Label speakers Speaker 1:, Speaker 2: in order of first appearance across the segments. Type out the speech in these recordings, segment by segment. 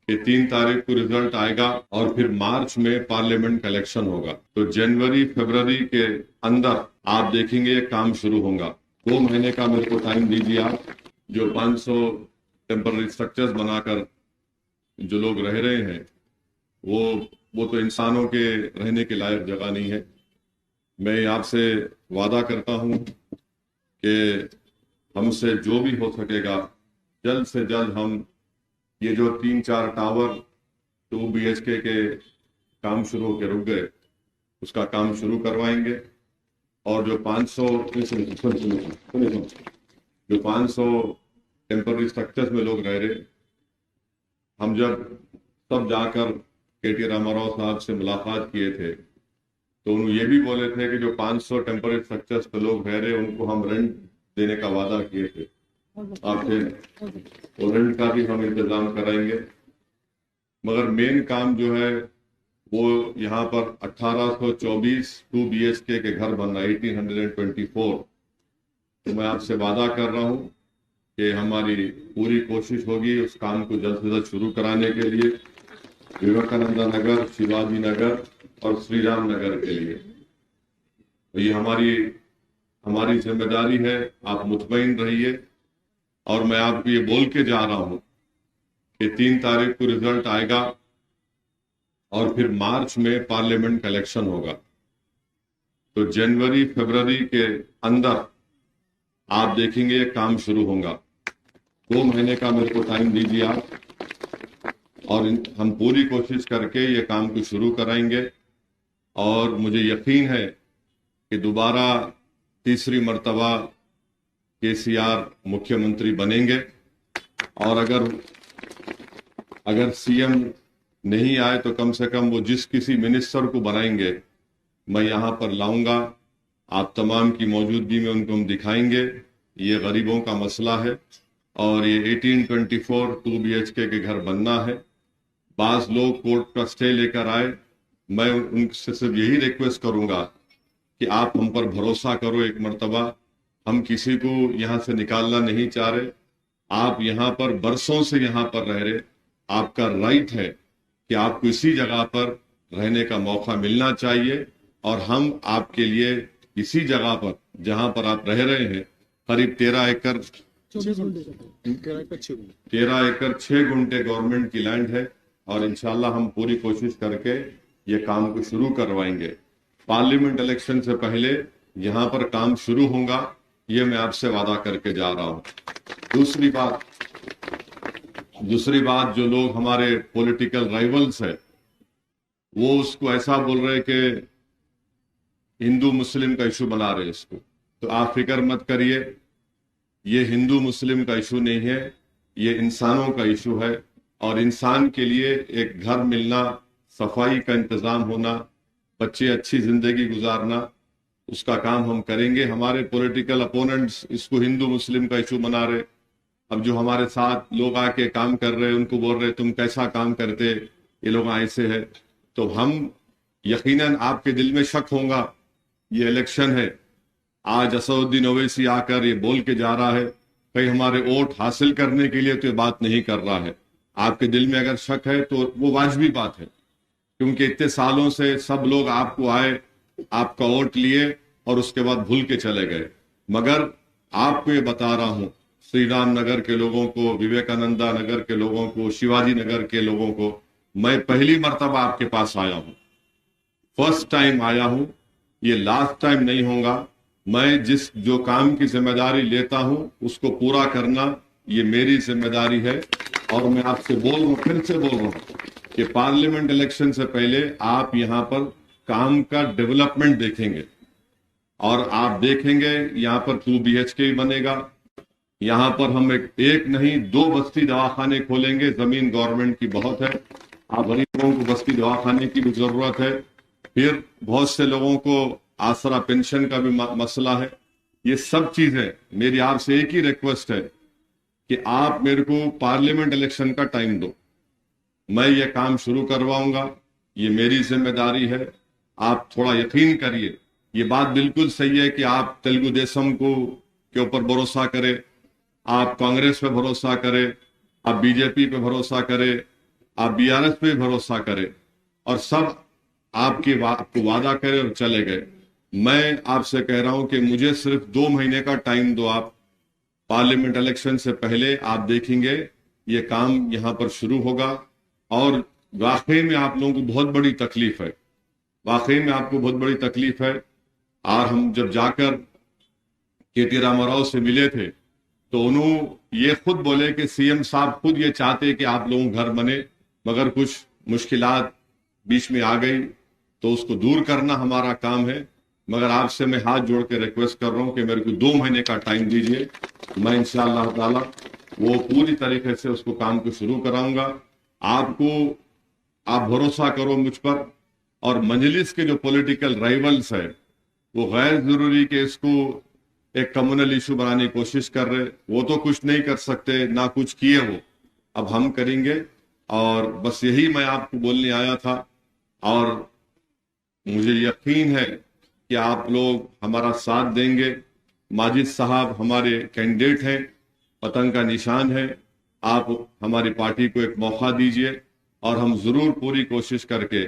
Speaker 1: कि 3 तारीख को रिजल्ट आएगा और फिर मार्च में पार्लियामेंट का इलेक्शन होगा। तो जनवरी फरवरी के अंदर आप देखेंगे ये काम शुरू होगा। 2 महीने का मेरे को टाइम दीजिए आप। जो 500 टेम्पररी स्ट्रक्चर्स बनाकर जो लोग रह रहे हैं वो तो इंसानों के रहने के लायक जगह नहीं है। मैं आपसे वादा करता हूं कि हमसे जो भी हो सकेगा जल्द से जल्द हम ये जो 3-4 टावर 2 BHK के काम शुरू होकर रुक गए उसका काम शुरू करवाएंगे। और जो 500 टेम्पररी स्ट्रक्चर्स में लोग रह रहे, हम जब तब जाकर KT रामाराव साहब से मुलाकात किए थे तो उन्होंने ये भी बोले थे कि जो 500 टेम्पररी स्ट्रक्चर्स पे लोग रह रहे उनको हम रेंट देने का वादा किए थे आपसे, तो रेंट का भी हम इंतजाम कराएंगे। मगर मेन काम जो है वो यहाँ पर 1824 2 BHK के घर बनना 1824। तो मैं आपसे वादा कर रहा हूँ कि हमारी पूरी कोशिश होगी उस काम को जल्द से जल्द शुरू कराने के लिए विवेकानंद नगर, शिवाजी नगर और श्री राम नगर के लिए। तो ये हमारी जिम्मेदारी है, आप मुतमईन रहिए। और मैं आपको ये बोल के जा रहा हूं कि 3 तारीख को रिजल्ट आएगा और फिर मार्च में पार्लियामेंट का इलेक्शन होगा। तो जनवरी फरवरी के अंदर आप देखेंगे ये काम शुरू होगा। 2 महीने का मेरे को टाइम दीजिए आप और हम पूरी कोशिश करके ये काम को शुरू कराएंगे। और मुझे यकीन है कि दोबारा तीसरी मर्तबा KCR मुख्यमंत्री बनेंगे। और अगर CM नहीं आए तो कम से कम वो जिस किसी मिनिस्टर को बनाएंगे मैं यहाँ पर लाऊंगा, आप तमाम की मौजूदगी में उनको हम दिखाएंगे ये गरीबों का मसला है और ये 1824 2 BHK के घर बनना है। बाज लोग कोर्ट का स्टे लेकर आए, मैं उनसे सिर्फ यही रिक्वेस्ट करूंगा कि आप हम पर भरोसा करो। एक मर्तबा हम किसी को यहाँ से निकालना नहीं चाह रहे, आप यहाँ पर बरसों से यहाँ पर रह रहे, आपका राइट है कि आपको इसी जगह पर रहने का मौका मिलना चाहिए। और हम आपके लिए इसी जगह पर जहाँ पर आप रह रहे हैं करीब 13 एकड़ 6 गुंठे गवर्नमेंट की लैंड है और इंशाल्लाह हम पूरी कोशिश करके ये काम को शुरू करवाएंगे। पार्लियामेंट इलेक्शन से पहले यहाँ पर काम शुरू होगा, ये मैं आपसे वादा करके जा रहा हूँ। दूसरी बात जो लोग हमारे पॉलिटिकल राइवल्स है वो उसको ऐसा बोल रहे कि हिंदू मुस्लिम का इशू बना रहे इसको, तो आप फिक्र मत करिए, ये हिंदू मुस्लिम का इशू नहीं है, ये इंसानों का इशू है। और इंसान के लिए एक घर मिलना, सफाई का इंतजाम होना, बच्चे अच्छी जिंदगी गुजारना, उसका काम हम करेंगे। हमारे पॉलिटिकल अपोनेंट्स इसको हिंदू मुस्लिम का इशू बना रहे। अब जो हमारे साथ लोग आके काम कर रहे उनको बोल रहे तुम कैसा काम करते, ये लोग ऐसे है। तो हम यकीनन आपके दिल में शक होगा, ये इलेक्शन है, आज असदुद्दीन ओवैसी आकर ये बोल के जा रहा है कहीं हमारे वोट हासिल करने के लिए तो ये बात नहीं कर रहा है। आपके दिल में अगर शक है तो वो वाजिबी बात है, क्योंकि इतने सालों से सब लोग आपको आए, आपका वोट लिए और उसके बाद भूल के चले गए। मगर आपको ये बता रहा हूं, श्री राम नगर के लोगों को, विवेकानंदा नगर के लोगों को, शिवाजी नगर के लोगों को, मैं पहली मर्तबा आपके पास आया हूं, फर्स्ट टाइम आया हूं, ये लास्ट टाइम नहीं होगा। मैं जो काम की जिम्मेदारी लेता हूं उसको पूरा करना ये मेरी जिम्मेदारी है। और मैं आपसे बोल रहा हूं, फिर से बोल रहा हूं कि पार्लियामेंट इलेक्शन से पहले आप यहाँ पर काम का डेवलपमेंट देखेंगे और आप देखेंगे यहाँ पर 2 BHK बनेगा। यहाँ पर हम एक नहीं 2 बस्ती दवाखाने खोलेंगे, जमीन गवर्नमेंट की बहुत है, आप गरीबों को बस्ती दवाखाने की भी जरूरत है। फिर बहुत से लोगों को आसरा पेंशन का भी मसला है। ये सब चीजें मेरी आपसे एक ही रिक्वेस्ट है कि आप मेरे को पार्लियामेंट इलेक्शन का टाइम दो, मैं ये काम शुरू करवाऊंगा, ये मेरी जिम्मेदारी है। आप थोड़ा यकीन करिए, ये बात बिल्कुल सही है कि आप तेलुगु देशम के ऊपर भरोसा करें, आप कांग्रेस पे भरोसा करें, आप बीजेपी पे भरोसा करें, आप बीआरएस पे भरोसा करें और सब आपको वादा करे और चले गए। मैं आपसे कह रहा हूं कि मुझे सिर्फ 2 महीने का टाइम दो आप, पार्लियामेंट इलेक्शन से पहले आप देखेंगे ये काम यहां पर शुरू होगा। और वाकई में आप लोगों को बहुत बड़ी तकलीफ है, वाकई में आपको बहुत बड़ी तकलीफ है। और हम जब जाकर केटी रामाराव से मिले थे तो उन्होंने ये खुद बोले कि सीएम साहब खुद ये चाहते कि आप लोगों घर बने, मगर कुछ मुश्किलात बीच में आ गई तो उसको दूर करना हमारा काम है। मगर आपसे मैं हाथ जोड़ के रिक्वेस्ट कर रहा हूं कि मेरे को 2 महीने का टाइम दीजिए, मैं इंशाअल्लाह ताला वो पूरी तरीके से उसको काम को शुरू कराऊंगा। आप भरोसा करो मुझ पर। और मजलिस के जो पॉलिटिकल राइवल्स है वो गैर जरूरी के इसको एक कम्युनल इशू बनाने की कोशिश कर रहे, वो तो कुछ नहीं कर सकते, ना कुछ किए वो, अब हम करेंगे। और बस यही मैं आपको बोलने आया था। और मुझे यकीन है कि आप लोग हमारा साथ देंगे। माजिद साहब हमारे कैंडिडेट हैं, पतंग का निशान है। आप हमारी पार्टी को एक मौका दीजिए और हम जरूर पूरी कोशिश करके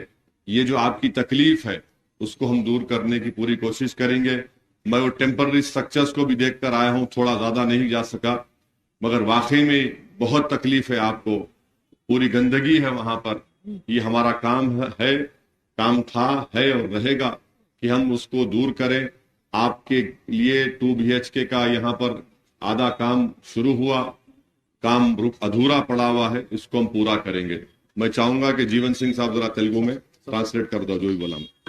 Speaker 1: ये जो आपकी तकलीफ है उसको हम दूर करने की पूरी कोशिश करेंगे। मैं वो टेम्पररी स्ट्रक्चर्स को भी देखकर आया हूं, थोड़ा ज्यादा नहीं जा सका, मगर वाकई में बहुत तकलीफ है आपको, पूरी गंदगी है वहां पर। ये हमारा काम है, काम था, है और रहेगा कि हम उसको दूर करें। आपके लिए 2 BHK का यहाँ पर आधा काम शुरू हुआ, काम अधूरा पड़ा हुआ है, इसको हम पूरा करेंगे। मैं चाहूंगा कि जीवन सिंह साहब जरा तेलुगु में ट्रांसलेट कर दो जो भी बोला मैं।